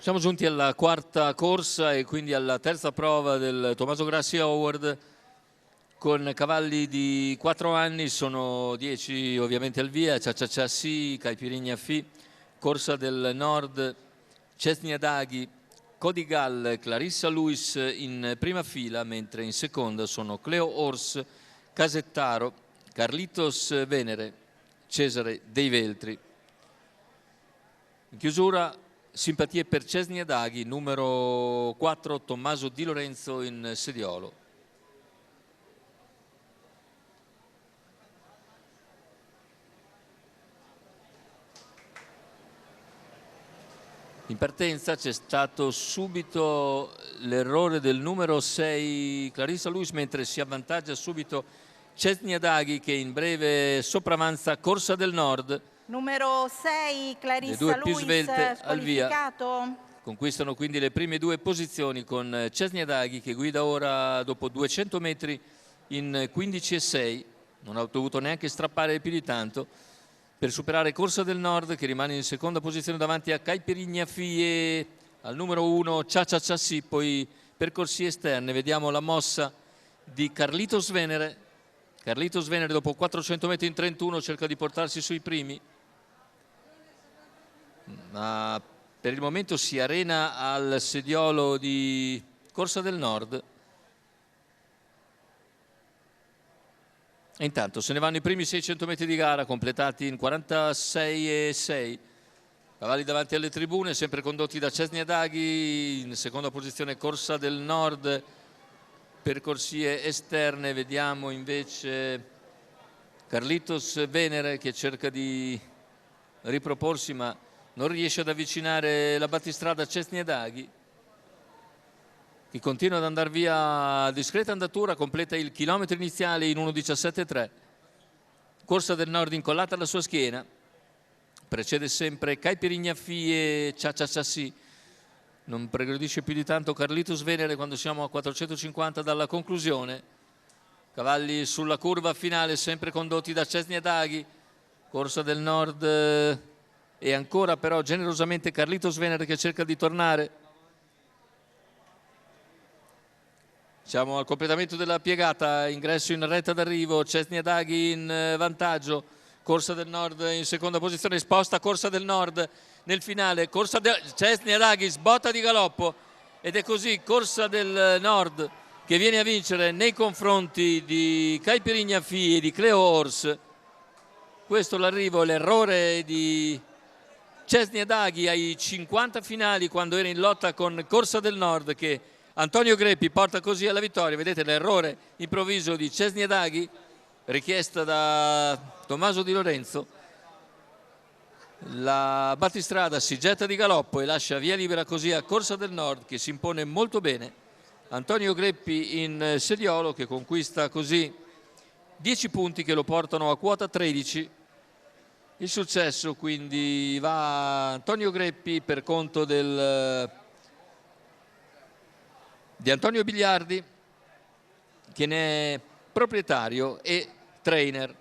Siamo giunti alla quarta corsa e quindi alla terza prova del Tommaso Grassi Award con cavalli di 4 anni, sono 10 ovviamente al via: Cia Cia Cia Si, Caipirinha Fi, Corsa del Nord, Cesnia Daghi, Codigal, Clarissa Luis in prima fila, mentre in seconda sono Cleo Ors, Casettaro, Carlitos Venere, Cesare Dei Veltri. In chiusura, simpatie per Cesnia Daghi, numero 4 Tommaso Di Lorenzo in sediolo. In partenza c'è stato subito l'errore del numero 6 Clarissa Luis, mentre si avvantaggia subito Cesnia Daghi, che in breve sopravanza Corsa del Nord. Numero 6 Clarissa le due più Luis, svelte al via squalificato. conquistano quindi le prime due posizioni, con Cesnia Daghi che guida ora dopo 200 metri in 15,6, non ha dovuto neanche strappare più di tanto per superare Corsa del Nord, che rimane in seconda posizione davanti a Caipirinha Fi e al numero 1 Cia Cia Cia Si. Poi percorsi esterne, vediamo la mossa di Carlitos Venere. Carlitos Venere dopo 400 metri in 31 cerca di portarsi sui primi, ma per il momento si arena al sediolo di Corsa del Nord. E intanto se ne vanno i primi 600 metri di gara, completati in 46,6. Cavalli davanti alle tribune, sempre condotti da Cesnia Daghi. In seconda posizione Corsa del Nord. Per corsie esterne vediamo invece Carlitos Venere, che cerca di riproporsi ma non riesce ad avvicinare la battistrada Cesnia Daghi, che continua ad andare via a discreta andatura, completa il chilometro iniziale in 1,17,3. Corsa del Nord incollata alla sua schiena, precede sempre Caipirinha Fi e Cia Cia Cia Si. Non progredisce più di tanto Carlitos Venere quando siamo a 450 dalla conclusione. Cavalli sulla curva finale, sempre condotti da Cesnia Daghi. Corsa del Nord e ancora però generosamente Carlitos Venere che cerca di tornare. Siamo al completamento della piegata, ingresso in retta d'arrivo, Cesnia Daghi in vantaggio, Corsa del Nord in seconda posizione, sposta Corsa del Nord nel finale, Cesnia Daghi sbotta di galoppo ed è così Corsa del Nord che viene a vincere nei confronti di Caipirinha Fi e di Cleo Ors. Questo l'arrivo, l'errore di Cesnia Daghi ai 50 finali, quando era in lotta con Corsa del Nord, che Antonio Greppi porta così alla vittoria. Vedete l'errore improvviso di Cesnia Daghi, richiesta da Tommaso Di Lorenzo. La battistrada si getta di galoppo e lascia via libera così a Corsa del Nord, che si impone molto bene. Antonio Greppi in sediolo, che conquista così 10 punti che lo portano a quota 13. Il successo quindi va a Antonio Greppi per conto di Antonio Bigliardi, che ne è proprietario e trainer.